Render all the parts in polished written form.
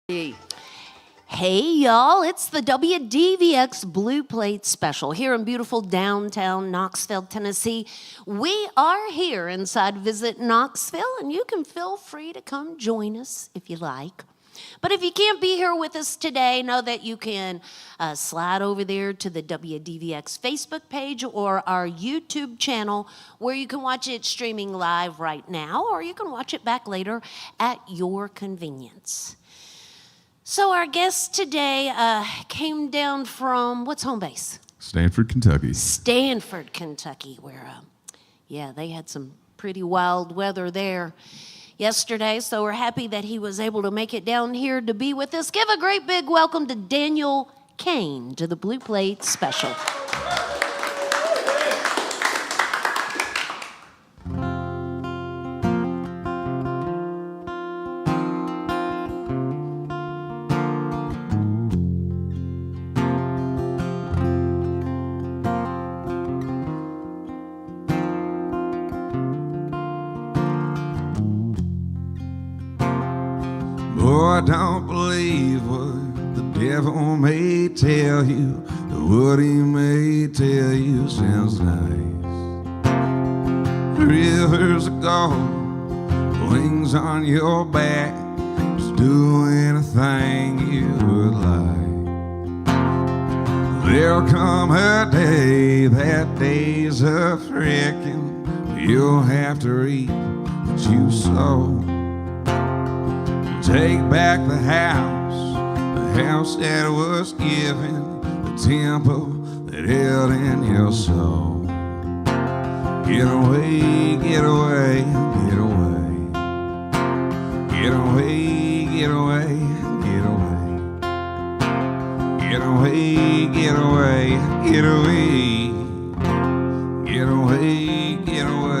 Hey y'all, it's the WDVX Blue Plate Special here in beautiful downtown Knoxville, Tennessee. We are here inside Visit Knoxville, and you can feel free to come join us if you like. But if you can't be here with us today, know that you can slide over there to the WDVX Facebook page or our YouTube channel where you can watch it streaming live right now, or you can watch it back later at your convenience. So our guest today came down from, what's home base? Stanford, Kentucky. Stanford, Kentucky, where, they had some pretty wild weather there yesterday. So we're happy that he was able to make it down here to be with us. Give a great big welcome to Daniel Cain to the Blue Plate Special. Boy, don't believe what the devil may tell you. What he may tell you sounds nice. Rivers of gold, wings on your back, just do anything you would like. There'll come a day, that day's a frickin', you'll have to reap what you sow. Take back the house that was given, the temple that held in your soul. Get away, get away, get away. Get away, get away, get away. Get away, get away, get away. Get away, get away, get away.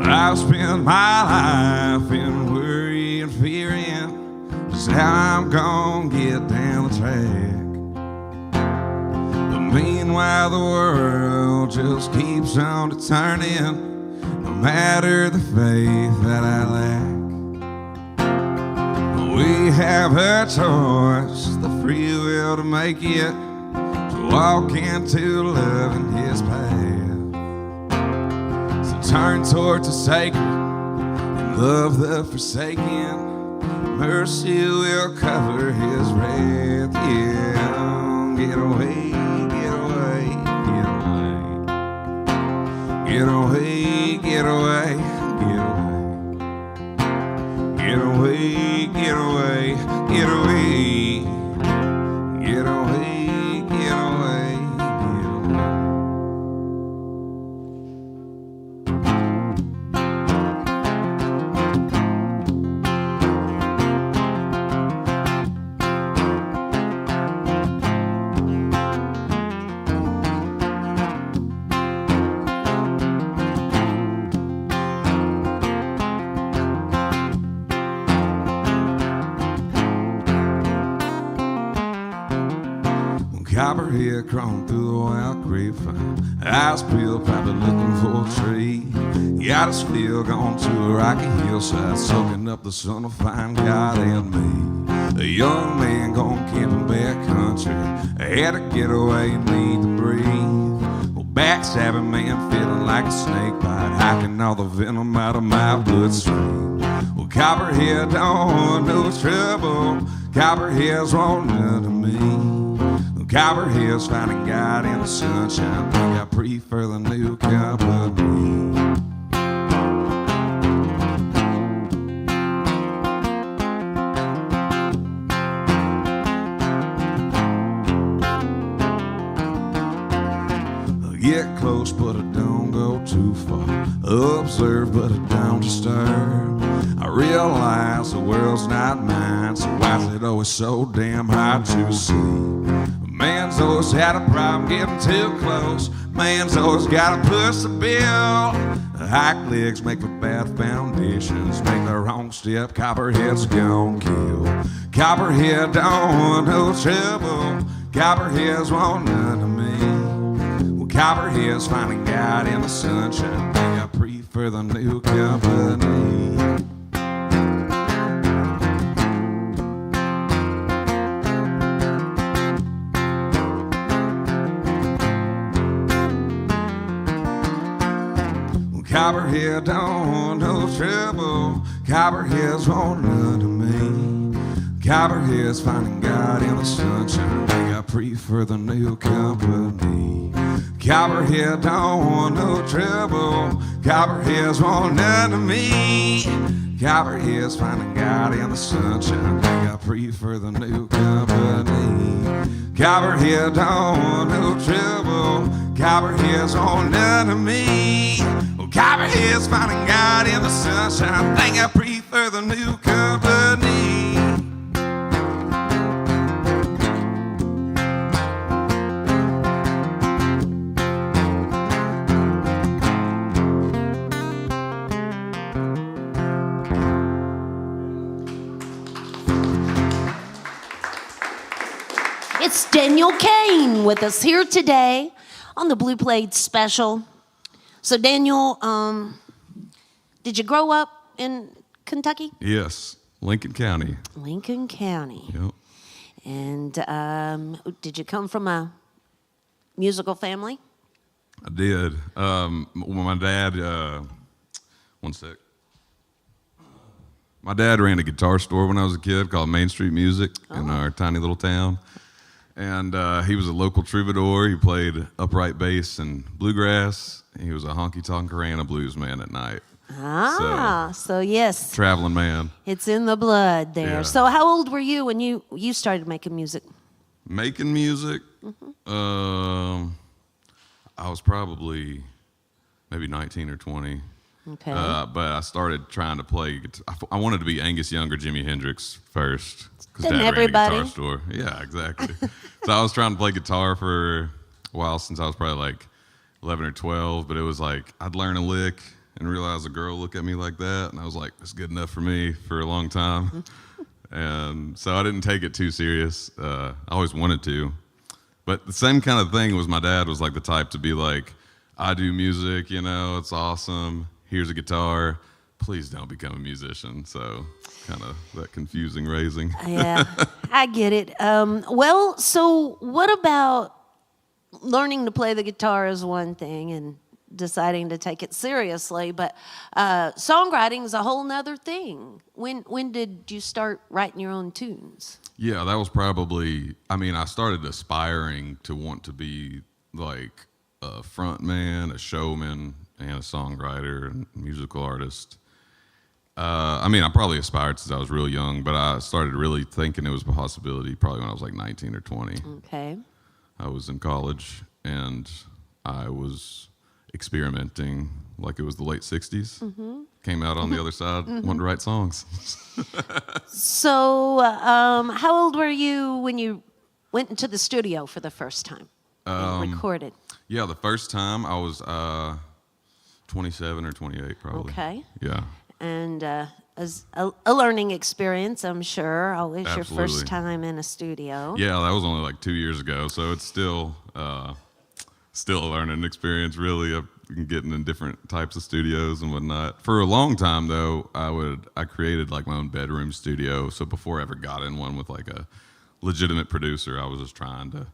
I've spent my life in worry and fearing just how I'm gonna get down the track. But meanwhile the world just keeps on turning, no matter the faith that I lack. We have a choice, the free will to make it, to walk into love in His path. Turn towards the sacred and love the forsaken. Mercy will cover His wrath. Yeah, get away, get away, get away. Get away, get away, get away. Get away, get away, get away. Get away, get away, get away. Copperhead crawling through the wild grapevine, eyes peeled, probably looking for a tree. Got his field gone to a rocky hillside, soaking up the sun to find God and me. A young man gone camping back country, had to get away, need to breathe. Well, backstabbing man feeling like a snake bite, hacking all the venom out of my bloodstream. Well, Copperhead don't know trouble, Copperhead's wanting to me. Copperhead's finding God in the sunshine, think I prefer the new company. Get close, but I don't go too far. Observe, but I don't disturb. I realize the world's not mine, so why is it always so damn hard to see? Man's Man's always had a problem getting too close. Man's always gotta push the bill. High legs make for bad foundations. Make the wrong step, copperhead's gon' kill. Copperhead don't want no trouble. Copperheads want none of me. Well, Copperhead's finding God in the sunshine. Think I prefer the new company. Copperhead don't want no trouble. Copperheads want none of me. Copperheads finding God in the sunshine. Think I prefer the new company. Copperhead don't want no trouble. Copperheads want none of me. Copperheads finding God in the sunshine. Think I prefer the new company. Copperhead don't want no trouble. Copperheads want none of me. Well, Copperhead's finding God in the sunshine. Think I prefer the new company. It's Daniel Cain with us here today on the Blue Plate Special. So Daniel, did you grow up in Kentucky? Yes, Lincoln County. Lincoln County. Yep. And did you come from a musical family? I did. My dad, one sec. My dad ran a guitar store when I was a kid called Main Street Music in our tiny little town. And he was a local troubadour. He played upright bass and bluegrass. He was a honky-tonk Carana blues man at night. So yes. Traveling man. It's in the blood there. Yeah. So how old were you when you started making music? Making music? I was probably maybe 19 or 20. Okay. But I started trying to play guitar. I wanted to be Angus Young or Jimi Hendrix first. Because Didn't Dad everybody? ran a guitar store. Yeah, exactly. So I was trying to play guitar for a while since I was probably like 11 or 12. But it was like I'd learn a lick and realize a girl look at me like that. And I was like, that's good enough for me for a long time. And so I didn't take it too serious. I always wanted to. But the same kind of thing was my dad was like the type to be like, I do music, you know, it's awesome. Here's a guitar. Please don't become a musician. So kind of that confusing raising. Yeah, I get it. Well, so what about learning to play the guitar is one thing and deciding to take it seriously, but songwriting is a whole nother thing. When did you start writing your own tunes? Yeah, that was probably, I started aspiring to want to be like a front man, a showman, and a songwriter and musical artist. I probably aspired since I was real young, but I started really thinking it was a possibility probably when I was like 19 or 20. Okay. I was in college and I was experimenting like it was the late 60s. Came out on the other side, wanted to write songs. So how old were you when you went into the studio for the first time and recorded? Yeah, the first time I was 27 or 28 probably. Okay. Yeah. And as a learning experience, I'm sure. Always your Absolutely. first time in a studio. Yeah, that was only like 2 years ago, so it's still a learning experience, really, of getting in different types of studios and whatnot. For a long time, though, I created like my own bedroom studio. So before I ever got in one with like a legitimate producer, I was just trying to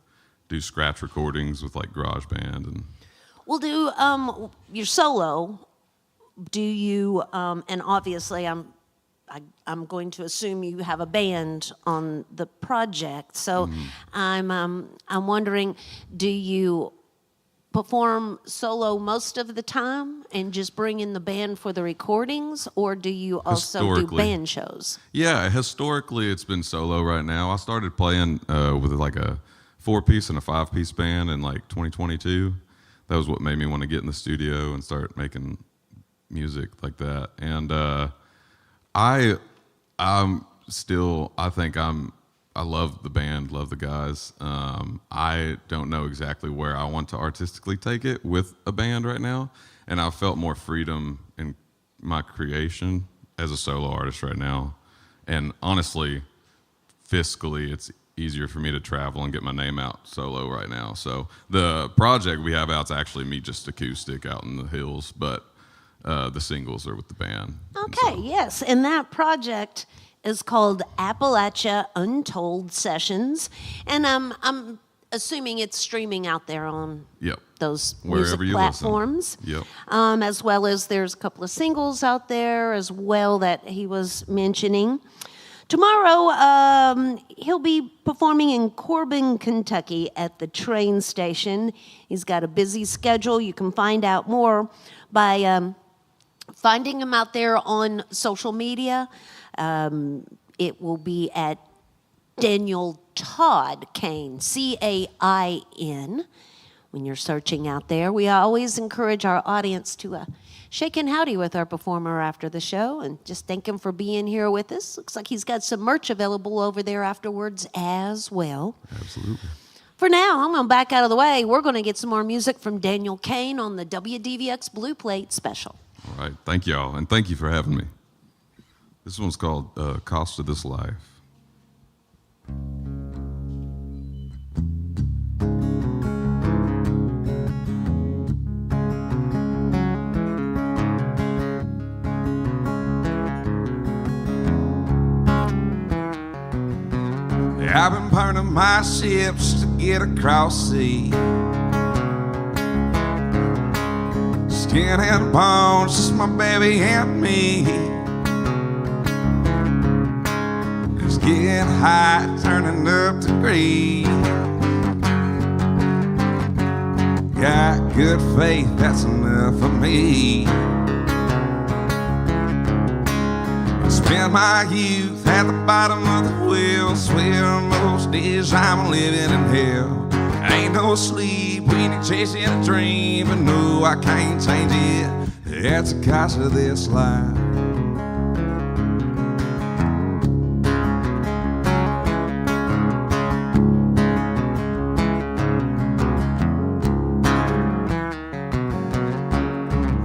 do scratch recordings with like GarageBand and. Well, do your solo? Do you? And obviously, I'm going to assume you have a band on the project. So I'm wondering, do you perform solo most of the time and just bring in the band for the recordings, or do you also do band shows? Yeah, historically it's been solo right now. I started playing with like a 4-piece and a 5-piece band in like 2022. That was what made me want to get in the studio and start making music like that. And I think I'm I love the band, love the guys. I don't know exactly where I want to artistically take it with a band right now, and I felt more freedom in my creation as a solo artist right now. And honestly, fiscally, it's easier for me to travel and get my name out solo right now. So the project we have out's actually me just acoustic out in the hills, but the singles are with the band. Okay, yes, and that project is called Appalachia Untold Sessions, and I'm assuming it's streaming out there on Yep. those Wherever music you platforms. listen. Yep. As well as there's a couple of singles out there as well that he was mentioning. Tomorrow, he'll be performing in Corbin, Kentucky at the train station. He's got a busy schedule. You can find out more by finding him out there on social media. It will be at Daniel Todd Cain, Cain. When you're searching out there, we always encourage our audience to shake and howdy with our performer after the show and just thank him for being here with us. Looks like he's got some merch available over there afterwards as well. Absolutely. For now, I'm going to back out of the way. We're going to get some more music from Daniel Cain on the WDVX Blue Plate Special. All right. Thank y'all, and thank you for having me. This one's called Cost of This Life. I've been burning my ships to get across sea. Skin and bones, just my baby and me. It's getting hot, turning up degrees. Got good faith, that's enough for me. Spend my youth at the bottom of the wheel, swear most days I'm living in hell. Ain't no sleep when you're chasing a dream, but no, I can't change it. That's the cost of this life.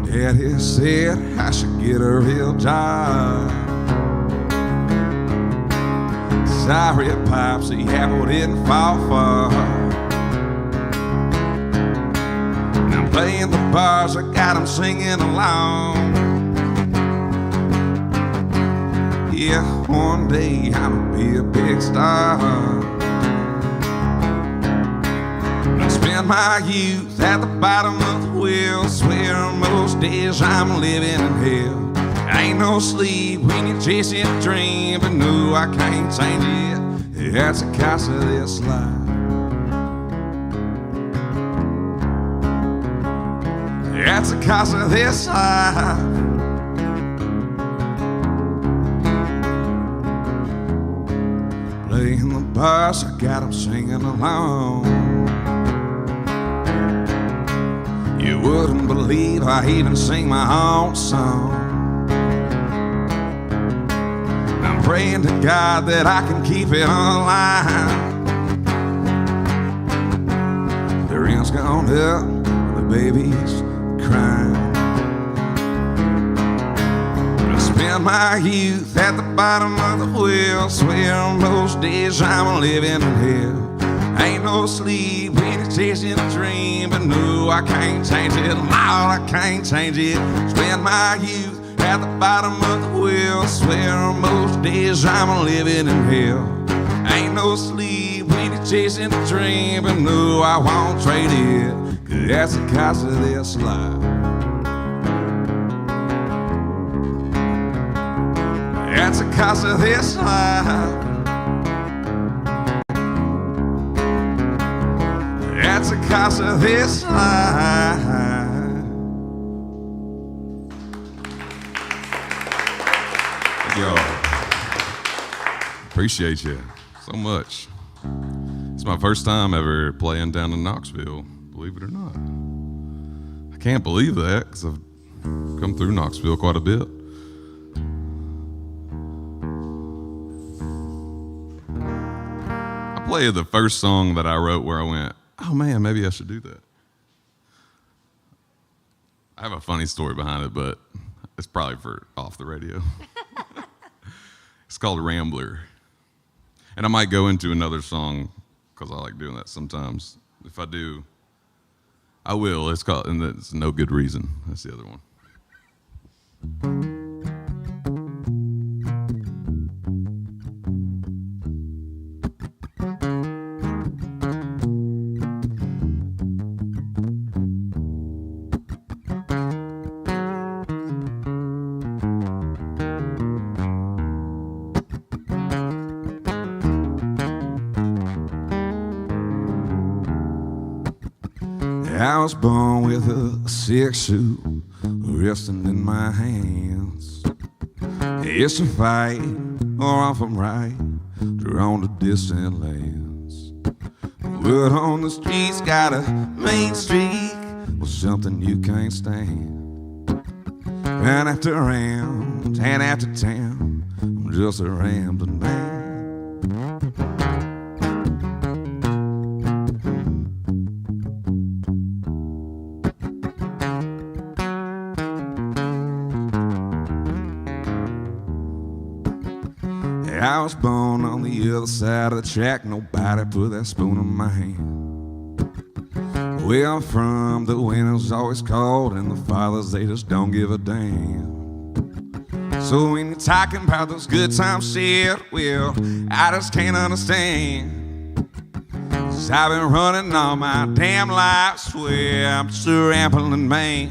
Daddy said I should get a real job. Sorry, Pops, the apple didn't fall far. And I'm playing the bars, I got them singing along. Yeah, one day I'ma be a big star. I spend my youth at the bottom of the wheel, swear most days I'm living in hell. Ain't no sleep when you're chasing a dream, but no, I can't change it. That's the cost of this life. That's the cost of this life. Playing the bars, I got them singing along. You wouldn't believe I even sing my own song. Praying to God that I can keep it alive. The rent's gone up, the baby's crying. I spend my youth at the bottom of the wheel, swear most days I'm living in hell. Ain't no sleep when you're chasing a dream, but no, I can't change it. Lord, I can't change it. Spend my youth at the bottom of the wheel, swear most days I'm living in hell. Ain't no sleep when you're chasing a dream, but no, I won't trade it, 'cause that's the cost of this life. That's the cost of this life. That's the cost of this life. Yo, appreciate you so much. It's my first time ever playing down in Knoxville, believe it or not. I can't believe that because I've come through Knoxville quite a bit. play the first song that I wrote where I went, oh man, maybe I should do that. I have a funny story behind it, but it's probably for off the radio. It's called Rambler. And I might go into another song because I like doing that sometimes. If I do, I will. It's called, and it's No Good Reason. That's the other one. I was born with a six-shoot resting in my hands. It's a fight, or off I'm right, drawn to distant lands. Word on the streets got a main streak with something you can't stand. Round after round, town after town, I'm just a rambling man. I was born on the other side of the track. Nobody put that spoon in my hand. Where I'm from, the winter's always cold, and the fathers, they just don't give a damn. So when you're talking about those good times shit, well, I just can't understand. 'Cause I've been running all my damn life, swear I'm just a rambling man.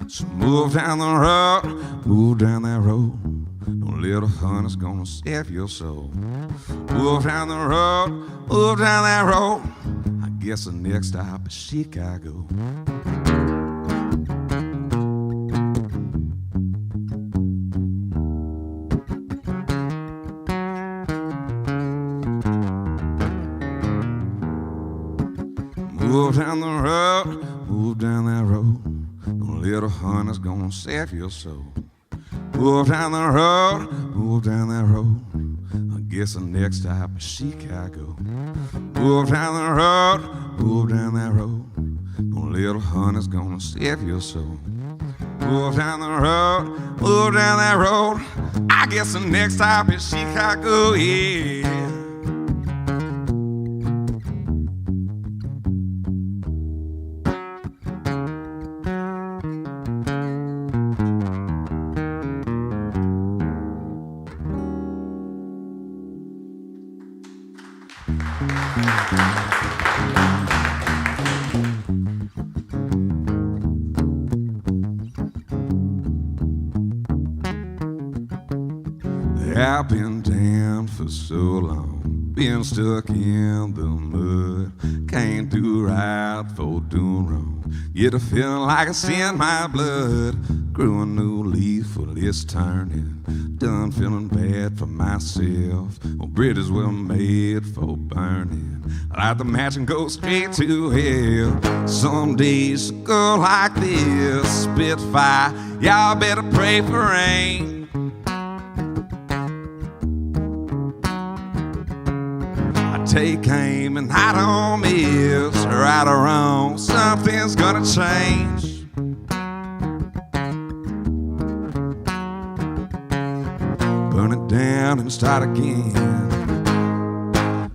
So move down the road, move down that road. No little honey's gonna save your soul. Move down the road, move down that road. I guess the next stop is Chicago. Move down the road, move down that road. No little honey's gonna save your soul. Move down the road, move down that road. I guess the next stop is Chicago. Move down the road, move down that road. No little honey's gonna save your soul. Move down the road, move down that road. I guess the next stop is Chicago, yeah. I've been down for so long, been stuck in the mud. Can't do right for doing wrong, yet I feel like it's in my blood. Grew a new leaf, well it's turning. Done feeling bad for myself. Well, bridges were made for burning. Light the match and go straight to hell. Some days go like this, spitfire. Y'all better pray for rain. Take aim and I don't miss. Right or wrong, something's gonna change. Burn it down and start again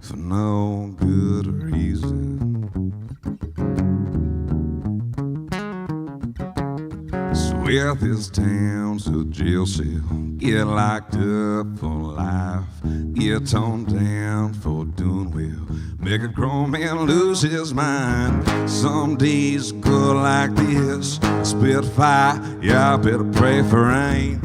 for no good reason. Swear this town's a jail cell. Get locked up for life. Get toned down for doing well. Make a grown man lose his mind. Some days go like this. Spitfire, yeah, I better pray for rain.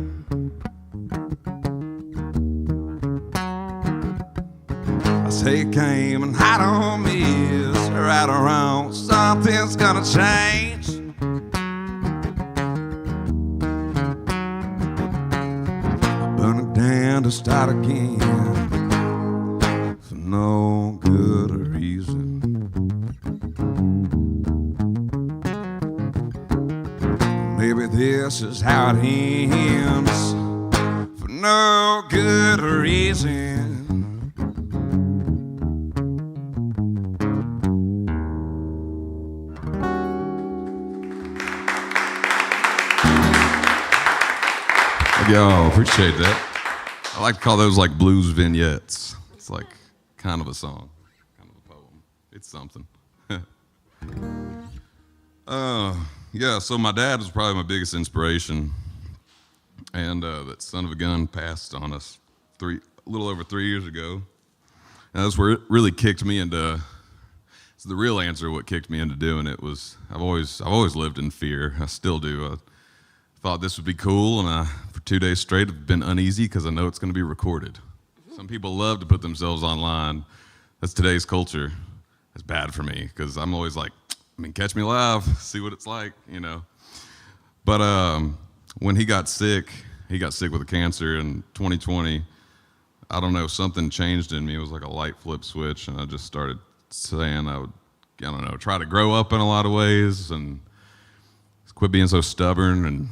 I take aim and I don't miss. Right or wrong, something's gonna change. Burn it down to start again for no good reason. Maybe this is how it ends for no good reason. Yo, appreciate that. I like to call those like blues vignettes. It's like kind of a song, kind of a poem. It's something. Yeah, so my dad was probably my biggest inspiration. And that son of a gun passed on us a little over 3 years ago. And that's where it really kicked me into. It's the real answer. What kicked me into doing it was I've always lived in fear. I still do. I thought this would be cool, and for 2 days straight I've been uneasy because I know it's going to be recorded. Some people love to put themselves online. That's today's culture. It's bad for me because I'm always like, catch me live, see what it's like, you know. But when he got sick with a cancer in 2020. I don't know, something changed in me. It was like a light flip switch, and I just started saying I don't know, try to grow up in a lot of ways and quit being so stubborn. And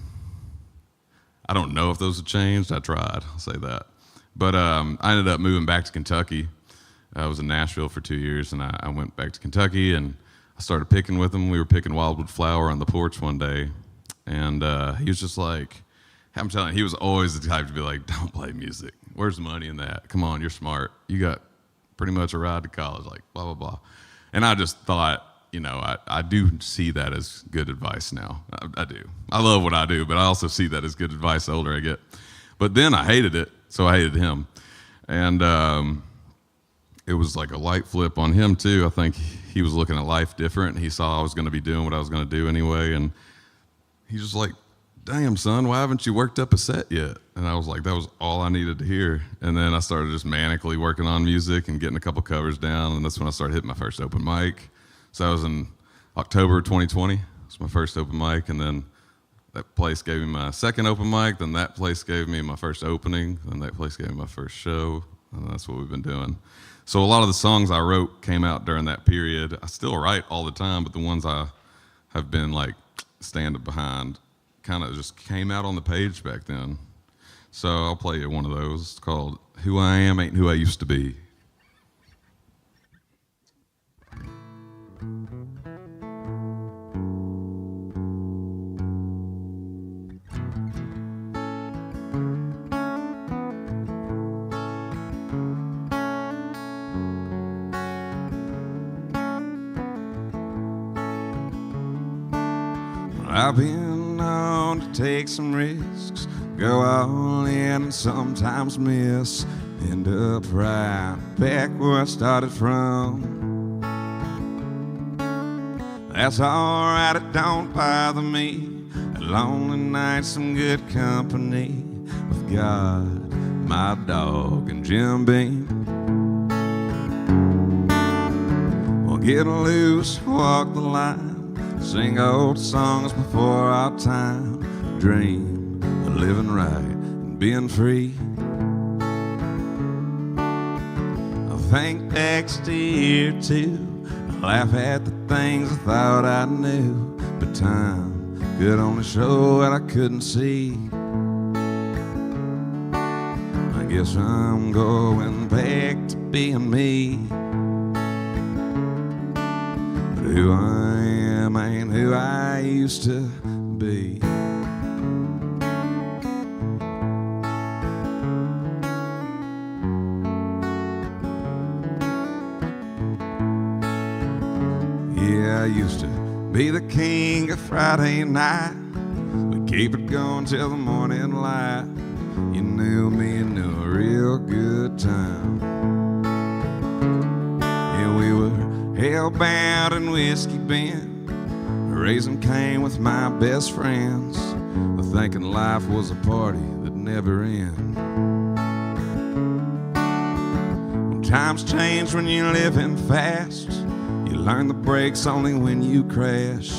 I don't know if those have changed. I tried, I'll say that. But I ended up moving back to Kentucky. I was in Nashville for 2 years, and I went back to Kentucky, and I started picking with him. We were picking wildwood flower on the porch one day, and he was just like, I'm telling you, he was always the type to be like, don't play music. Where's the money in that? Come on, you're smart. You got pretty much a ride to college, like blah, blah, blah. And I just thought, you know, I do see that as good advice now. I do. I love what I do, but I also see that as good advice the older I get. But then I hated it, so I hated him. And it was like a light flip on him too. I think he was looking at life different. He saw I was going to be doing what I was going to do anyway. And he's just like, damn, son, why haven't you worked up a set yet? And I was like, that was all I needed to hear. And then I started just manically working on music and getting a couple covers down. And that's when I started hitting my first open mic. So that was in October 2020. It was my first open mic. And then that place gave me my second open mic. Then that place gave me my first opening. Then that place gave me my first show. And that's what we've been doing. So a lot of the songs I wrote came out during that period. I still write all the time, but the ones I have been like standing behind kind of just came out on the page back then. So I'll play you one of those. It's called Who I Am Ain't Who I Used to Be. I've been known to take some risks, go all in and sometimes miss, end up right back where I started from. That's alright, it don't bother me. A lonely night, some good company with God, my dog, and Jim Beam. We'll get loose, walk the line, sing old songs before our time, dream of living right and being free. I think next year too, I laugh at the things I thought I knew, but time could only show what I couldn't see. I guess I'm going back to being me. But who I am ain't who I used to be. Yeah, I used to be the king of Friday night. We'd keep it going till the morning light. You knew me and knew a real good time. Yeah, we were hell-bound in Whiskey Bend, raising Cain with my best friends, thinking life was a party that never ends. When times change when you're living fast, you learn the brakes only when you crash.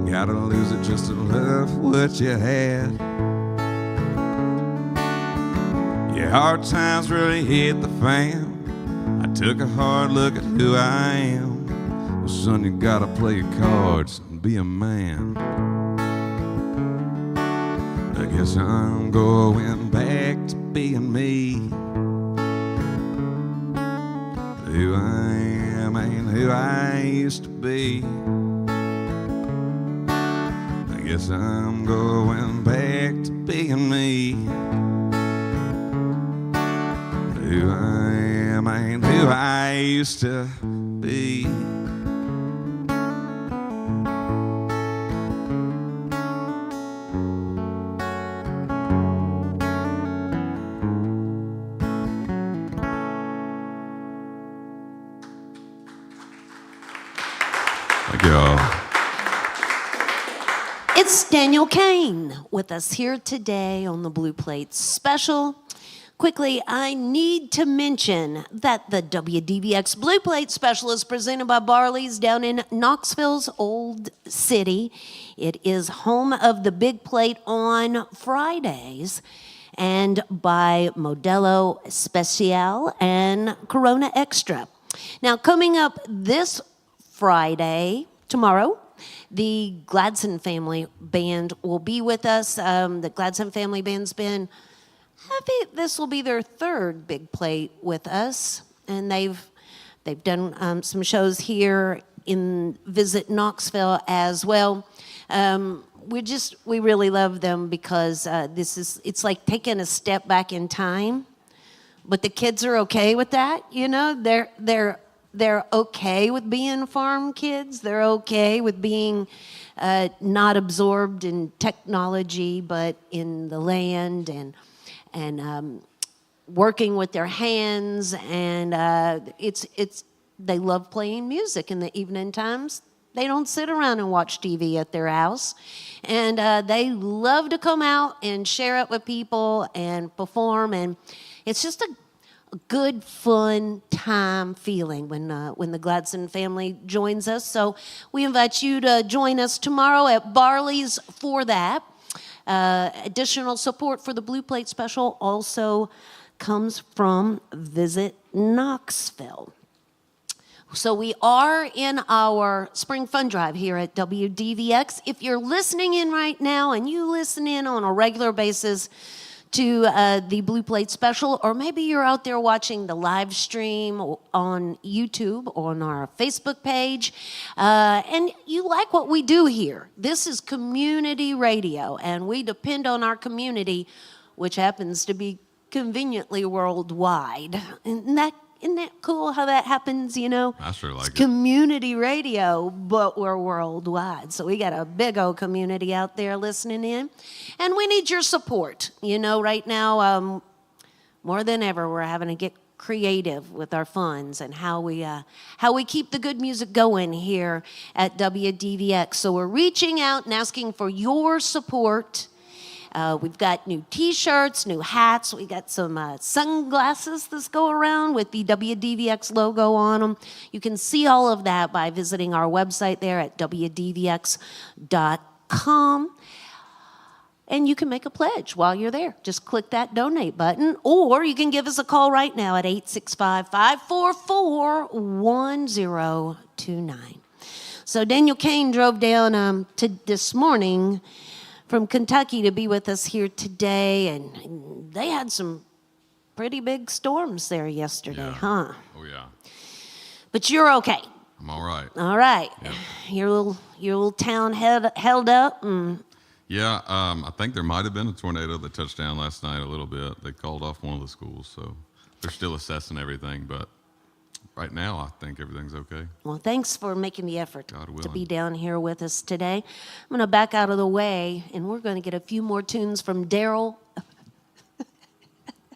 Gotta lose it just to love what you had. Yeah, hard times really hit the fan. I took a hard look at who I am. Well, son, you gotta play your cards and be a man. I guess I'm going back to being me. Who I am ain't who I used to be. I guess I'm going back to being me. used to be. Thank y'all. It's Daniel Cain with us here today on the Blue Plate Special. Quickly, I need to mention that the WDVX Blue Plate Special is presented by Barley's down in Knoxville's Old City. It is home of the Big Plate on Fridays, and by Modelo Especial and Corona Extra. Now, coming up this Friday, tomorrow, the Gladson Family Band will be with us. The Gladson Family Band's been, I think this will be their third Big Plate with us, and they've done some shows here in Visit Knoxville as well. We really love them because it's like taking a step back in time, but the kids are okay with that. You know, they're okay with being farm kids. They're okay with being not absorbed in technology, but in the land and working with their hands. And they love playing music in the evening times. They don't sit around and watch TV at their house. And they love to come out and share it with people and perform. And it's just a good, fun time feeling when the Gladson family joins us. So we invite you to join us tomorrow at Barley's for that. Additional support for the Blue Plate Special also comes from Visit Knoxville. So we are in our Spring Fun Drive here at WDVX. If you're listening in right now and you listen in on a regular basis to the Blue Plate Special, or maybe you're out there watching the live stream on YouTube or on our Facebook page, and you like what we do here. This is community radio, and we depend on our community, which happens to be conveniently worldwide. Isn't that cool how that happens, you know? I sure like it's community radio, but we're worldwide. So we got a big old community out there listening in. And we need your support. You know, right now, more than ever, we're having to get creative with our funds and how we keep the good music going here at WDVX. So we're reaching out and asking for your support. We've got new T-shirts, new hats. We got some sunglasses that go around with the WDVX logo on them. You can see all of that by visiting our website there at WDVX.com. And you can make a pledge while you're there. Just click that donate button, or you can give us a call right now at 865-544-1029. So Daniel Cain drove down this morning from Kentucky to be with us here today, and they had some pretty big storms there yesterday, huh? Oh, yeah. But you're okay. I'm all right. All right. Yep. Your little town held up. And Yeah, I think there might have been a tornado that touched down last night a little bit. They called off one of the schools, so they're still assessing everything, but right now, I think everything's okay. well, thanks for making the effort God to willing. be down here with us today. I'm going to back out of the way, and we're going to get a few more tunes from Daryl.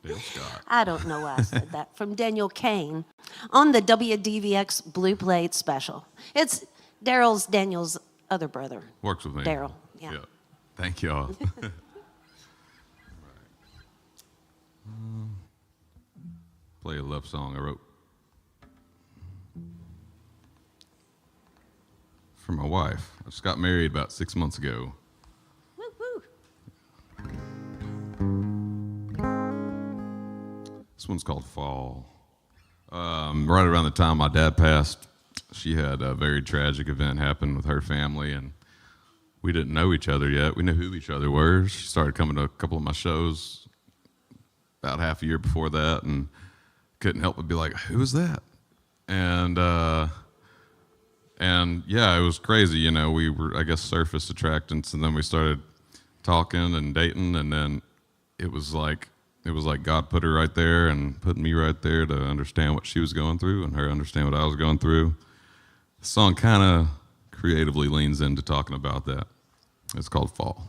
Dale Scott. I don't know why I said that. From Daniel Cain on the WDVX Blue Plate Special. It's Daniel's other brother. Works with me. Daryl, yeah. Thank y'all. Play a love song I wrote for my wife. I just got married about 6 months ago. Woo-hoo. This one's called Fall. Right around the time my dad passed, she had a very tragic event happen with her family, and we didn't know each other yet. We knew who each other were. She started coming to a couple of my shows about half a year before that, and couldn't help but be like, who was that? And yeah, it was crazy. You know, we were, I guess, surface attractants, and then we started talking and dating, and then it was like it was like God put her right there and put me right there to understand what she was going through and her understand what I was going through. The song kind of creatively leans into talking about that. It's called Fall.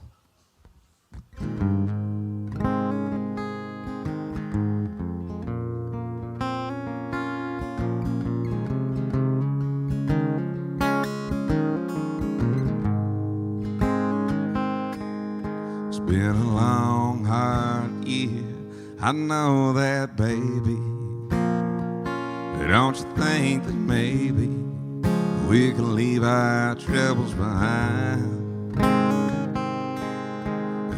It's been a long, hard year, I know that, baby. But don't you think that maybe we can leave our troubles behind?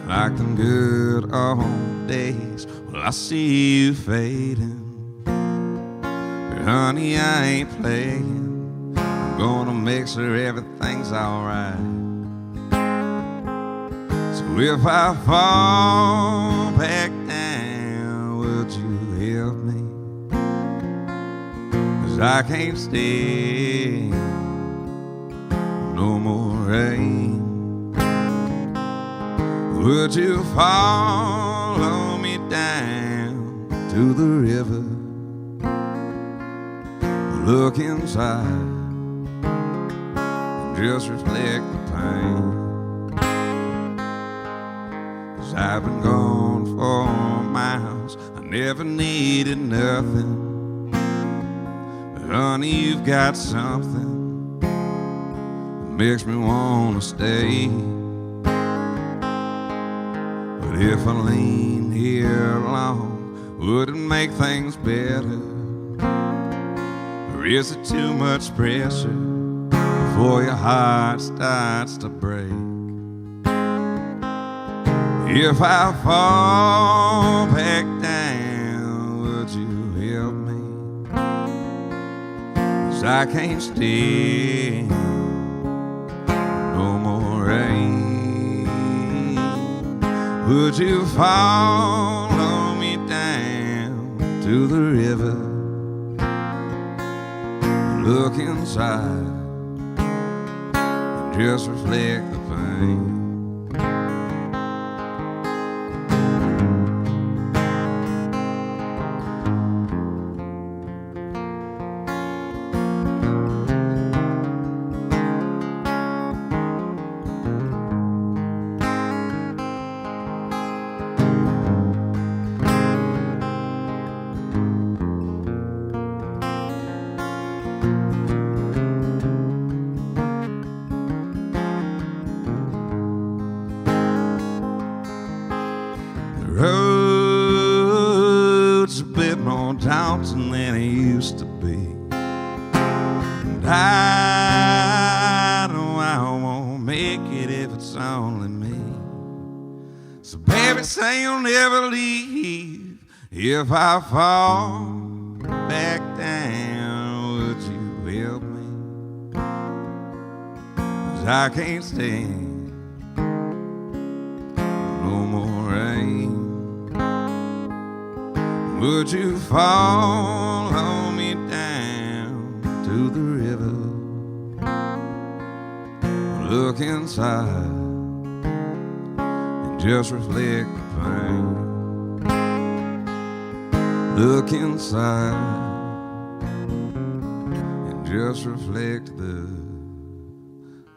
Like them good old days, well, I see you fading. But honey, I ain't playing. I'm gonna make sure everything's alright. So if I fall back down, would you help me? 'Cause I can't stay no more rain. Would you follow me down to the river? Look inside and just reflect the pain. 'Cause I've been gone for miles, I never needed nothing. But honey, you've got something that makes me wanna stay. But if I lean here long, would it make things better? Or is it too much pressure before your heart starts to break? If I fall back down, would you help me? 'Cause I can't stay no more rain. Would you follow me down to the river? Look inside and just reflect the pain. Road's a bit more daunting than it used to be, and I know I won't make it if it's only me. So baby, say you'll never leave. If I fall back down, would you help me? 'Cause I can't stand no more rain. Would you follow me down to the river? Look inside and just reflect the pain. Look inside and just reflect the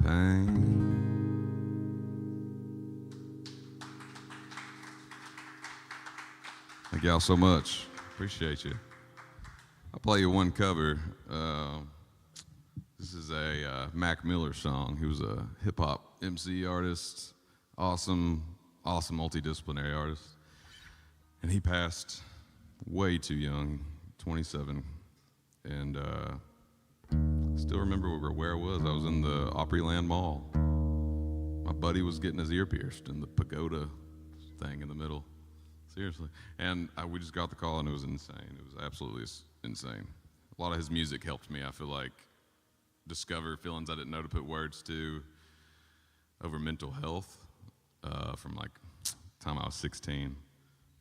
pain. Thank y'all so much. Appreciate you. I'll play you one cover. This is a Mac Miller song. He was a hip-hop MC artist, awesome multidisciplinary artist. And he passed way too young, 27. And still remember where I was. I was in the Opryland Mall. My buddy was getting his ear pierced in the pagoda thing in the middle. Seriously. And we just got the call, and it was insane. It was absolutely insane. A lot of his music helped me, I feel like, discover feelings I didn't know to put words to over mental health from like time I was 16.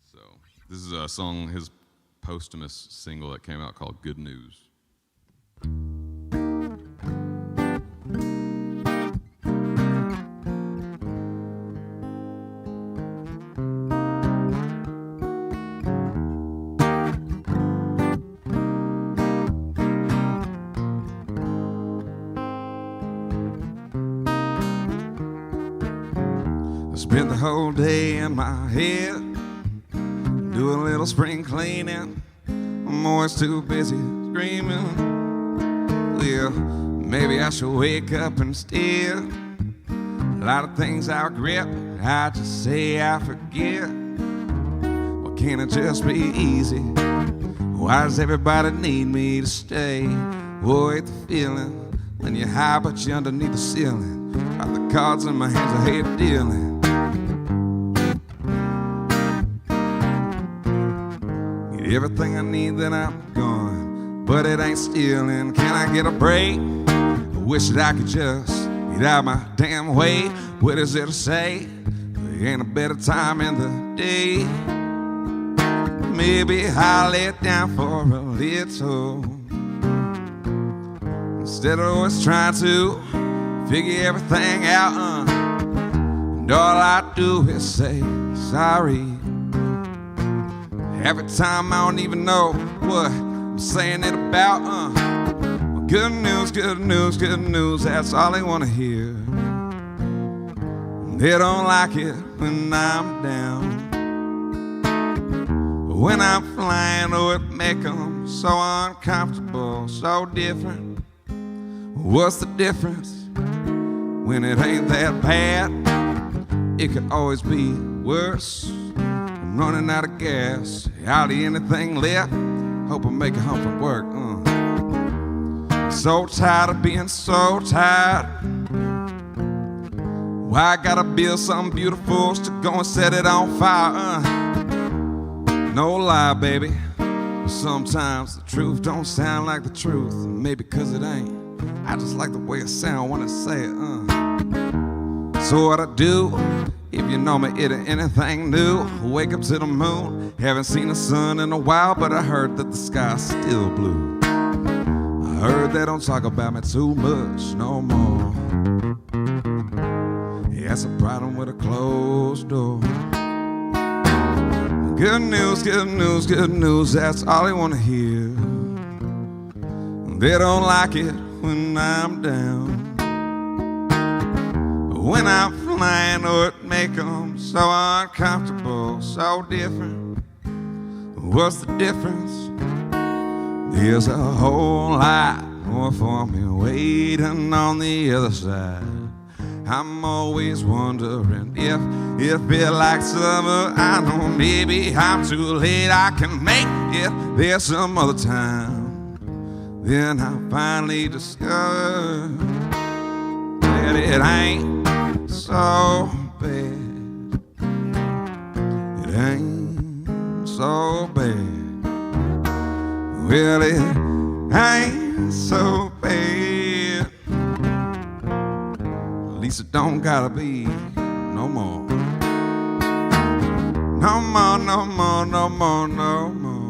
So this is a song, his posthumous single that came out called Good News. Spent the whole day in my head, do a little spring cleaning. I'm always too busy screaming. Well, maybe I should wake up instead. A lot of things I regret, I just say I forget. Why can't it just be easy? Why does everybody need me to stay? Oh, hate the feeling when you're high but you're underneath the ceiling. Got the cards in my hands, I hate dealing. Get everything I need, then I'm gone, but it ain't stealing. Can I get a break? I wish that I could just get out my damn way. What is there to say? There ain't a better time in the day. Maybe I'll lay it down for a little, instead of always trying to figure everything out. And all I do is say sorry. Every time I don't even know what I'm saying it about. Good news, good news, good news, that's all they wanna hear. They don't like it when I'm down. When I'm flying, oh, it make them so uncomfortable, so different. What's the difference when it ain't that bad? It could always be worse. I'm running out of gas, hardly anything left. Hope I make it home from work. So tired of being so tired. Why I gotta build something beautiful just to go and set it on fire? No lie, baby. Sometimes the truth don't sound like the truth. Maybe 'cause it ain't. I just like the way it sound when I say it. So what I do, if you know me, it ain't anything new. Wake up to the moon. Haven't seen the sun in a while, but I heard that the sky's still blue. I heard they don't talk about me too much no more. Yeah, that's a problem with a closed door. Good news, good news, good news, that's all they wanna hear. They don't like it when I'm down. But when I'm flying, oh, it make them so uncomfortable, so different. What's the difference? There's a whole lot more for me waiting on the other side. I'm always wondering if it feel like summer. I know maybe I'm too late. I can make it there some other time. Then I finally discover that it ain't so bad. It ain't so bad. Well, it ain't so bad. At least it don't gotta be no more. No more, no more, no more, no more.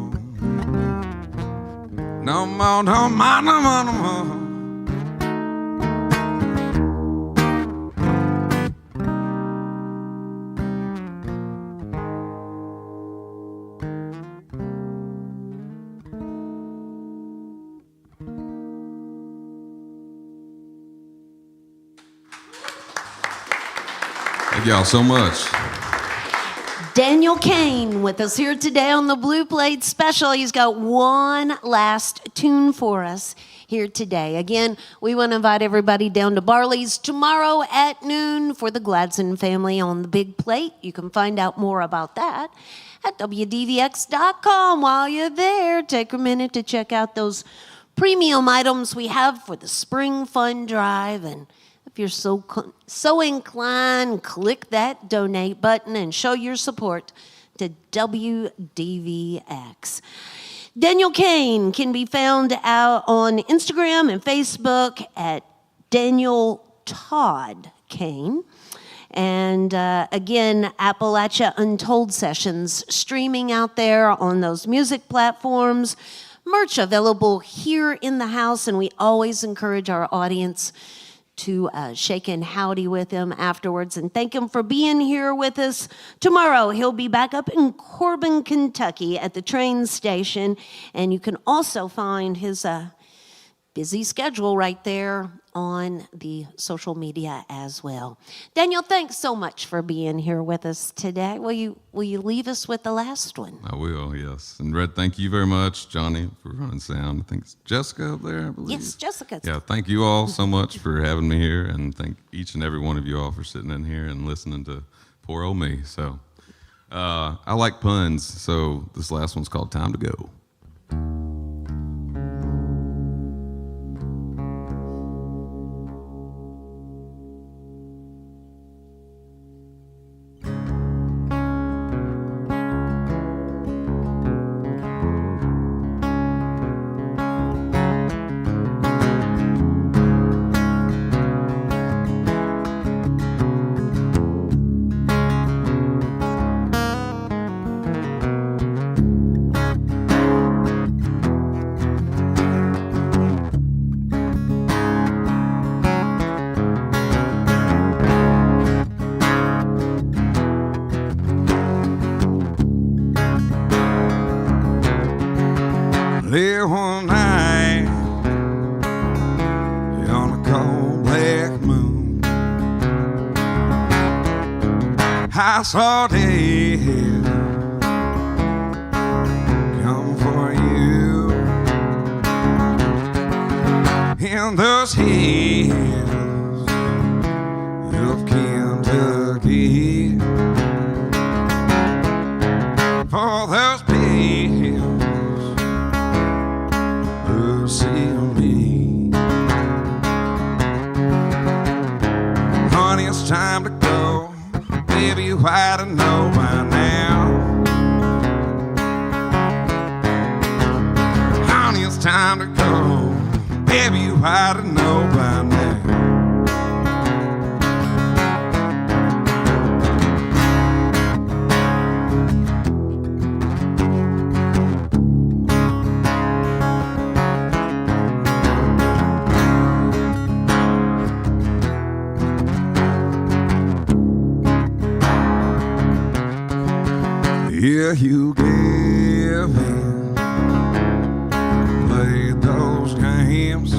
No more, no more, no more, no more. Thank y'all so much. Daniel Cain with us here today on the Blue Plate Special. He's got one last tune for us here today. Again, we want to invite everybody down to Barley's tomorrow at noon for the Gladson family on the big plate. You can find out more about that at WDVX.com. While you're there, take a minute to check out those premium items we have for the Spring Fun Drive. And if you're so inclined, click that donate button and show your support to WDVX. Daniel Cain can be found out on Instagram and Facebook at Daniel Todd Cain. And again, Appalachia Untold Sessions streaming out there on those music platforms. Merch available here in the house, and we always encourage our audience to shake and howdy with him afterwards and thank him for being here with us. Tomorrow, he'll be back up in Corbin, Kentucky at the train station, and you can also find his busy schedule right there on the social media as well. Daniel, thanks so much for being here with us today. Will you leave us with the last one? I will, yes. And Red, thank you very much, Johnny, for running sound. I think it's Jessica up there, I believe. Yes, Jessica. Yeah, thank you all so much for having me here, and thank each and every one of you all for sitting in here and listening to poor old me. So I like puns, so this last one's called Time to Go. There one night on a cold black moon, I saw death come for you in those hills of Kentucky. For those bills who see me, honey, it's time to go. Baby, you ought to know by now. Honey, it's time to go. Baby, you ought to know by now. Yeah, you give in, play those games,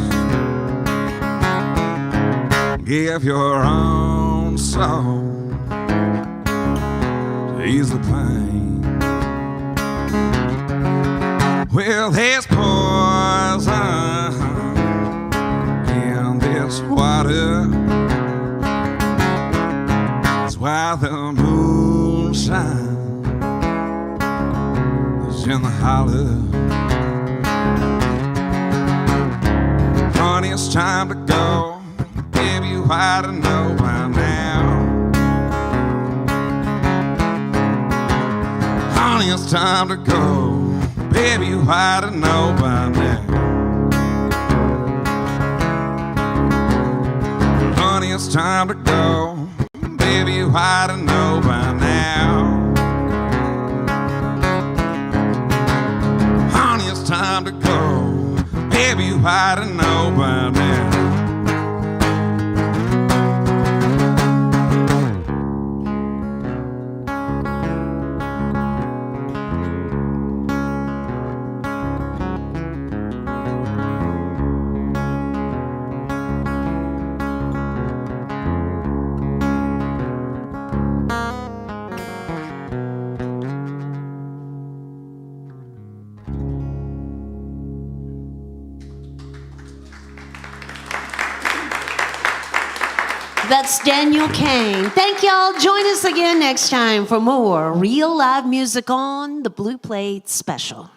give your own soul to ease the pain. Well, there's poison in this water. That's why the moon shines in the holler. Honey, it's time to go. Baby, you ought to know by now. Honey, it's time to go. Baby, you ought to know by now. Honey, it's time to go. Baby, you ought to know by now. Time to go. Baby, you ought to know by now. That's Daniel Cain. Thank y'all. Join us again next time for more real live music on the Blue Plate Special.